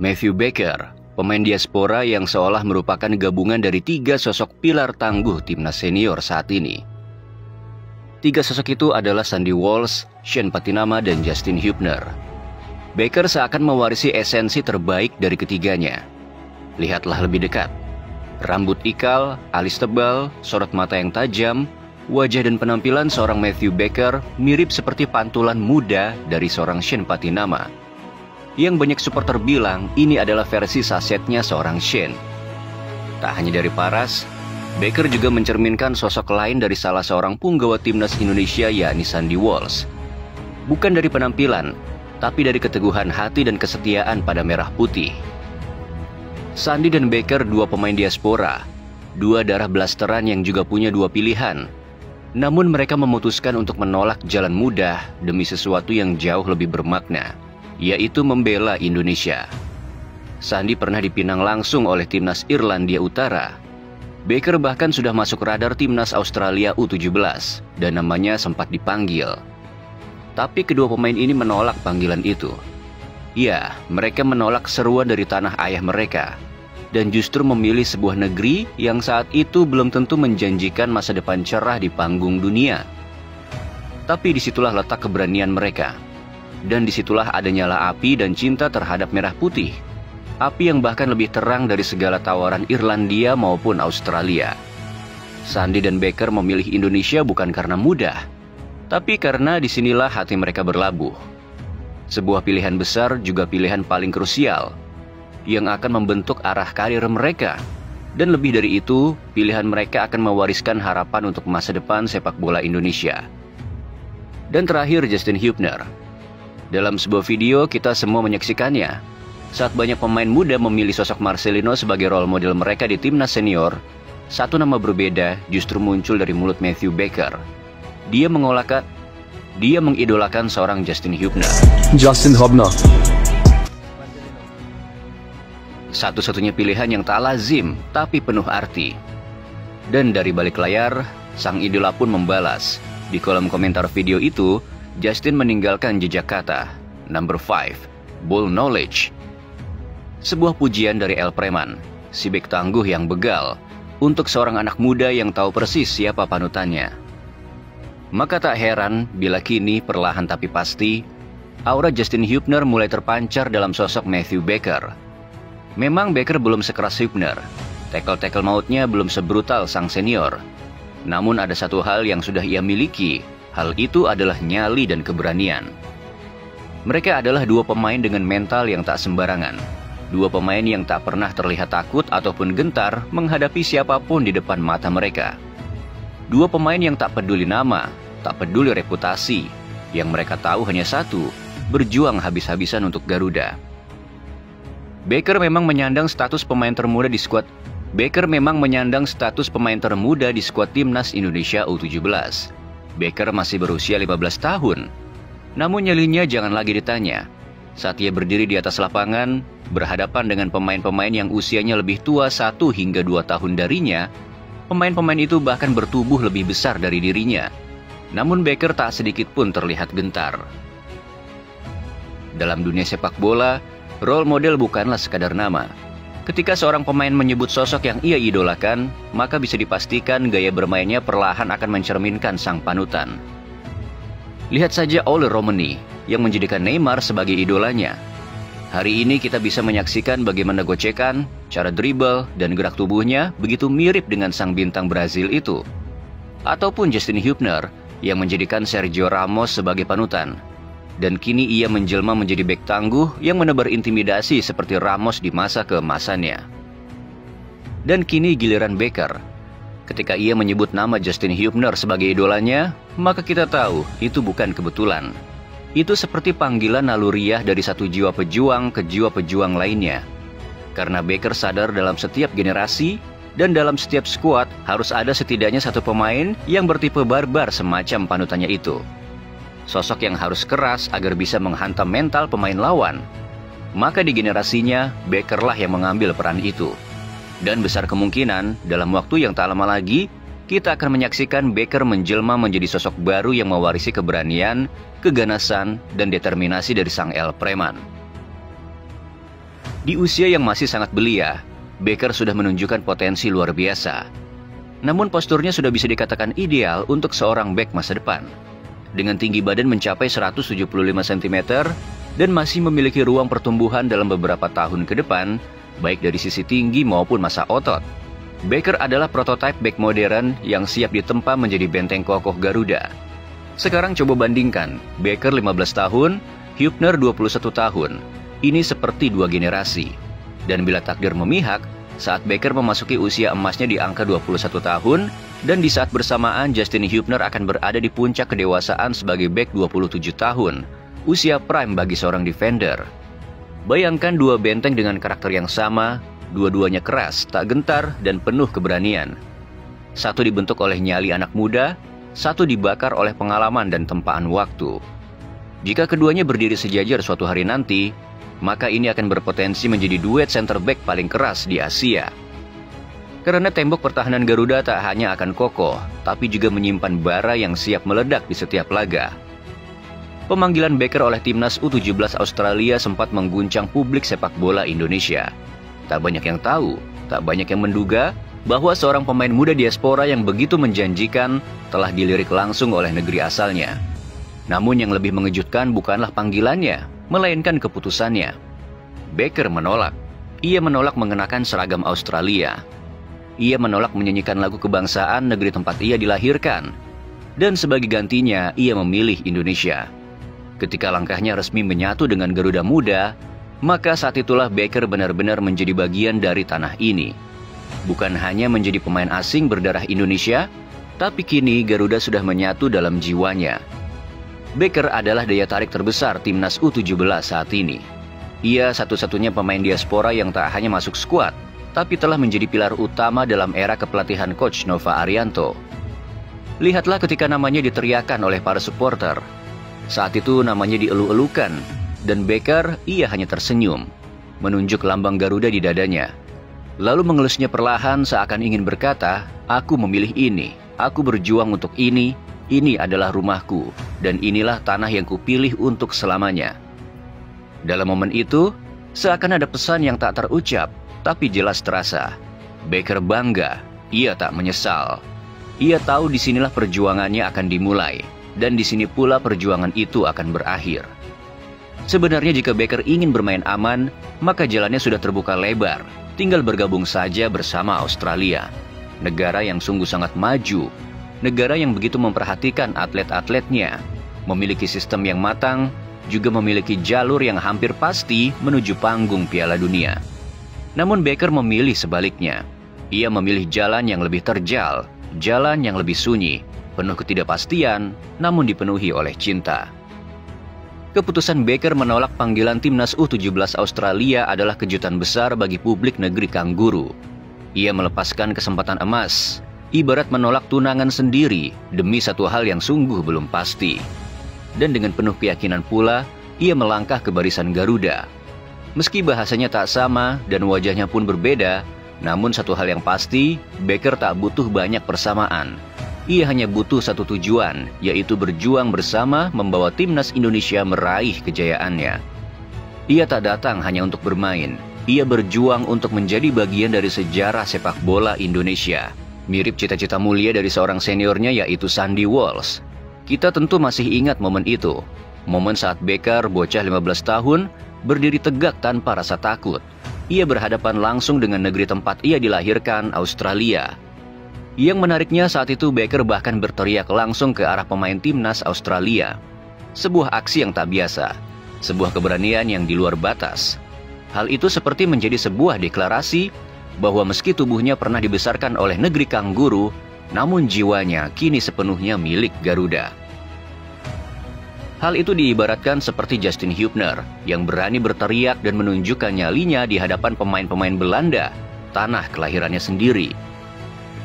Matthew Baker, pemain diaspora yang seolah merupakan gabungan dari 3 sosok pilar tangguh timnas senior saat ini. 3 sosok itu adalah Sandy Walsh, Shane Patinama, dan Justin Hubner. Baker seakan mewarisi esensi terbaik dari ketiganya. Lihatlah lebih dekat. Rambut ikal, alis tebal, sorot mata yang tajam, wajah dan penampilan seorang Matthew Baker mirip seperti pantulan muda dari seorang Shane Patinama. Yang banyak supporter bilang ini adalah versi sasetnya seorang Shane. Tak hanya dari paras, Baker juga mencerminkan sosok lain dari salah seorang punggawa timnas Indonesia, yakni Sandy Walsh. Bukan dari penampilan, tapi dari keteguhan hati dan kesetiaan pada merah putih. Sandy dan Baker 2 pemain diaspora, 2 darah blasteran yang juga punya 2 pilihan. Namun mereka memutuskan untuk menolak jalan mudah demi sesuatu yang jauh lebih bermakna, yaitu membela Indonesia. Sandy pernah dipinang langsung oleh timnas Irlandia Utara. Baker bahkan sudah masuk radar timnas Australia U17 dan namanya sempat dipanggil. Tapi kedua pemain ini menolak panggilan itu. Ya, mereka menolak seruan dari tanah ayah mereka dan justru memilih sebuah negeri yang saat itu belum tentu menjanjikan masa depan cerah di panggung dunia. Tapi disitulah letak keberanian mereka. Dan disitulah ada nyala api dan cinta terhadap merah putih. Api yang bahkan lebih terang dari segala tawaran Irlandia maupun Australia. Sandy dan Baker memilih Indonesia bukan karena mudah, tapi karena disinilah hati mereka berlabuh. Sebuah pilihan besar juga pilihan paling krusial, yang akan membentuk arah karir mereka. Dan lebih dari itu, pilihan mereka akan mewariskan harapan untuk masa depan sepak bola Indonesia. Dan terakhir, Justin Hubner. Dalam sebuah video kita semua menyaksikannya. Saat banyak pemain muda memilih sosok Marcelino sebagai role model mereka di timnas senior, satu nama berbeda justru muncul dari mulut Matthew Baker. Dia mengidolakan seorang Justin Hubner. Justin Hubner. Satu-satunya pilihan yang tak lazim tapi penuh arti. Dan dari balik layar, sang idola pun membalas. Di kolom komentar video itu, Justin meninggalkan jejak kata, number 5, ball knowledge. Sebuah pujian dari El Preman, si bek tangguh yang begal, untuk seorang anak muda yang tahu persis siapa panutannya. Maka tak heran bila kini perlahan tapi pasti, aura Justin Hubner mulai terpancar dalam sosok Matthew Baker. Memang Baker belum sekeras Hubner, tackle-tackle mautnya belum sebrutal sang senior. Namun ada satu hal yang sudah ia miliki. Hal itu adalah nyali dan keberanian. Mereka adalah 2 pemain dengan mental yang tak sembarangan. 2 pemain yang tak pernah terlihat takut ataupun gentar menghadapi siapapun di depan mata mereka. 2 pemain yang tak peduli nama, tak peduli reputasi. Yang mereka tahu hanya satu, berjuang habis-habisan untuk Garuda. Baker memang menyandang status pemain termuda di skuad timnas Indonesia U17. Baker masih berusia 15 tahun. Namun nyalinya jangan lagi ditanya. Saat ia berdiri di atas lapangan, berhadapan dengan pemain-pemain yang usianya lebih tua 1 hingga 2 tahun darinya, pemain-pemain itu bahkan bertubuh lebih besar dari dirinya. Namun Baker tak sedikit pun terlihat gentar. Dalam dunia sepak bola, role model bukanlah sekadar nama. Ketika seorang pemain menyebut sosok yang ia idolakan, maka bisa dipastikan gaya bermainnya perlahan akan mencerminkan sang panutan. Lihat saja Ole Romani yang menjadikan Neymar sebagai idolanya. Hari ini kita bisa menyaksikan bagaimana gocekan, cara dribble, dan gerak tubuhnya begitu mirip dengan sang bintang Brazil itu. Ataupun Justin Hubner yang menjadikan Sergio Ramos sebagai panutan. Dan kini ia menjelma menjadi bek tangguh yang menebar intimidasi seperti Ramos di masa keemasannya. Dan kini giliran Baker. Ketika ia menyebut nama Justin Hubner sebagai idolanya, maka kita tahu itu bukan kebetulan. Itu seperti panggilan naluriah dari satu jiwa pejuang ke jiwa pejuang lainnya. Karena Baker sadar dalam setiap generasi dan dalam setiap skuad harus ada setidaknya satu pemain yang bertipe barbar semacam panutannya itu. Sosok yang harus keras agar bisa menghantam mental pemain lawan. Maka di generasinya, Bakerlah yang mengambil peran itu. Dan besar kemungkinan, dalam waktu yang tak lama lagi, kita akan menyaksikan Baker menjelma menjadi sosok baru yang mewarisi keberanian, keganasan, dan determinasi dari sang El Preman. Di usia yang masih sangat belia, Becker sudah menunjukkan potensi luar biasa. Namun posturnya sudah bisa dikatakan ideal untuk seorang bek masa depan. Dengan tinggi badan mencapai 175 cm dan masih memiliki ruang pertumbuhan dalam beberapa tahun ke depan, baik dari sisi tinggi maupun massa otot. Becker adalah prototipe bek modern yang siap ditempa menjadi benteng kokoh Garuda. Sekarang coba bandingkan, Becker 15 tahun, Hübner 21 tahun. Ini seperti dua generasi. Dan bila takdir memihak, saat Becker memasuki usia emasnya di angka 21 tahun, dan di saat bersamaan Justin Hübner akan berada di puncak kedewasaan sebagai bek 27 tahun, usia prime bagi seorang defender. Bayangkan dua benteng dengan karakter yang sama, dua-duanya keras, tak gentar, dan penuh keberanian. Satu dibentuk oleh nyali anak muda, satu dibakar oleh pengalaman dan tempaan waktu. Jika keduanya berdiri sejajar suatu hari nanti, maka ini akan berpotensi menjadi duet center back paling keras di Asia. Karena tembok pertahanan Garuda tak hanya akan kokoh, tapi juga menyimpan bara yang siap meledak di setiap laga. Pemanggilan Becker oleh timnas U17 Australia sempat mengguncang publik sepak bola Indonesia. Tak banyak yang tahu, tak banyak yang menduga bahwa seorang pemain muda diaspora yang begitu menjanjikan telah dilirik langsung oleh negeri asalnya. Namun yang lebih mengejutkan bukanlah panggilannya, melainkan keputusannya. Becker menolak. Ia menolak mengenakan seragam Australia. Ia menolak menyanyikan lagu kebangsaan negeri tempat ia dilahirkan. Dan sebagai gantinya, ia memilih Indonesia. Ketika langkahnya resmi menyatu dengan Garuda Muda, maka saat itulah Becker benar-benar menjadi bagian dari tanah ini. Bukan hanya menjadi pemain asing berdarah Indonesia, tapi kini Garuda sudah menyatu dalam jiwanya. Becker adalah daya tarik terbesar timnas U17 saat ini. Ia satu-satunya pemain diaspora yang tak hanya masuk skuad, tapi telah menjadi pilar utama dalam era kepelatihan Coach Nova Arianto. Lihatlah ketika namanya diteriakan oleh para supporter. Saat itu namanya dielu-elukan, dan Becker ia hanya tersenyum, menunjuk lambang Garuda di dadanya. Lalu mengelusnya perlahan seakan ingin berkata, "Aku memilih ini, aku berjuang untuk ini adalah rumahku, dan inilah tanah yang kupilih untuk selamanya." Dalam momen itu, seakan ada pesan yang tak terucap, tapi jelas terasa. Becker bangga, ia tak menyesal. Ia tahu disinilah perjuangannya akan dimulai, dan di sini pula perjuangan itu akan berakhir. Sebenarnya jika Becker ingin bermain aman, maka jalannya sudah terbuka lebar, tinggal bergabung saja bersama Australia. Negara yang sungguh sangat maju, negara yang begitu memperhatikan atlet-atletnya, memiliki sistem yang matang, juga memiliki jalur yang hampir pasti menuju panggung Piala Dunia. Namun Becker memilih sebaliknya. Ia memilih jalan yang lebih terjal, jalan yang lebih sunyi, penuh ketidakpastian, namun dipenuhi oleh cinta. Keputusan Becker menolak panggilan timnas U17 Australia adalah kejutan besar bagi publik negeri Kangguru. Ia melepaskan kesempatan emas, ibarat menolak tunangan sendiri demi satu hal yang sungguh belum pasti. Dan dengan penuh keyakinan pula, ia melangkah ke barisan Garuda. Meski bahasanya tak sama dan wajahnya pun berbeda, namun satu hal yang pasti, Becker tak butuh banyak persamaan. Ia hanya butuh satu tujuan, yaitu berjuang bersama membawa timnas Indonesia meraih kejayaannya. Ia tak datang hanya untuk bermain, ia berjuang untuk menjadi bagian dari sejarah sepak bola Indonesia. Mirip cita-cita mulia dari seorang seniornya yaitu Sandy Walsh. Kita tentu masih ingat momen itu. Momen saat Becker, bocah 15 tahun, berdiri tegak tanpa rasa takut. Ia berhadapan langsung dengan negeri tempat ia dilahirkan, Australia. Yang menariknya saat itu Becker bahkan berteriak langsung ke arah pemain timnas Australia. Sebuah aksi yang tak biasa. Sebuah keberanian yang di luar batas. Hal itu seperti menjadi sebuah deklarasi bahwa meski tubuhnya pernah dibesarkan oleh negeri Kangguru, namun jiwanya kini sepenuhnya milik Garuda. Hal itu diibaratkan seperti Justin Hübner yang berani berteriak dan menunjukkan nyalinya di hadapan pemain-pemain Belanda, tanah kelahirannya sendiri.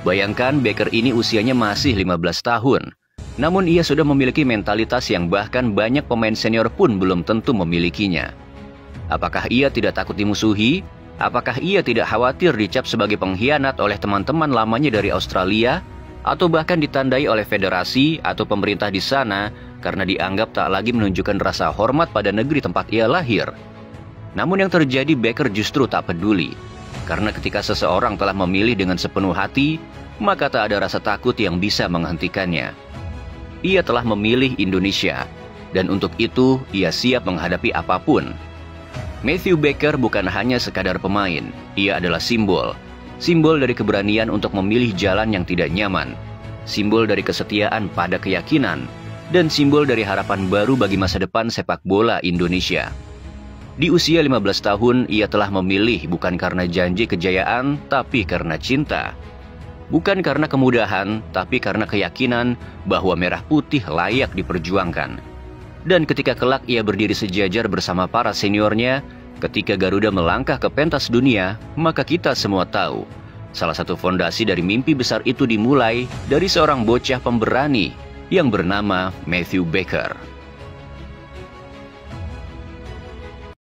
Bayangkan Becker ini usianya masih 15 tahun, namun ia sudah memiliki mentalitas yang bahkan banyak pemain senior pun belum tentu memilikinya. Apakah ia tidak takut dimusuhi? Apakah ia tidak khawatir dicap sebagai pengkhianat oleh teman-teman lamanya dari Australia? Atau bahkan ditandai oleh federasi atau pemerintah di sana karena dianggap tak lagi menunjukkan rasa hormat pada negeri tempat ia lahir? Namun yang terjadi, Becker justru tak peduli. Karena ketika seseorang telah memilih dengan sepenuh hati, maka tak ada rasa takut yang bisa menghentikannya. Ia telah memilih Indonesia, dan untuk itu ia siap menghadapi apapun. Matthew Becker bukan hanya sekadar pemain, ia adalah simbol. Simbol dari keberanian untuk memilih jalan yang tidak nyaman. Simbol dari kesetiaan pada keyakinan. Dan simbol dari harapan baru bagi masa depan sepak bola Indonesia. Di usia 15 tahun, ia telah memilih bukan karena janji kejayaan, tapi karena cinta. Bukan karena kemudahan, tapi karena keyakinan bahwa merah putih layak diperjuangkan. Dan ketika kelak ia berdiri sejajar bersama para seniornya, ketika Garuda melangkah ke pentas dunia, maka kita semua tahu, salah satu fondasi dari mimpi besar itu dimulai dari seorang bocah pemberani yang bernama Matthew Becker.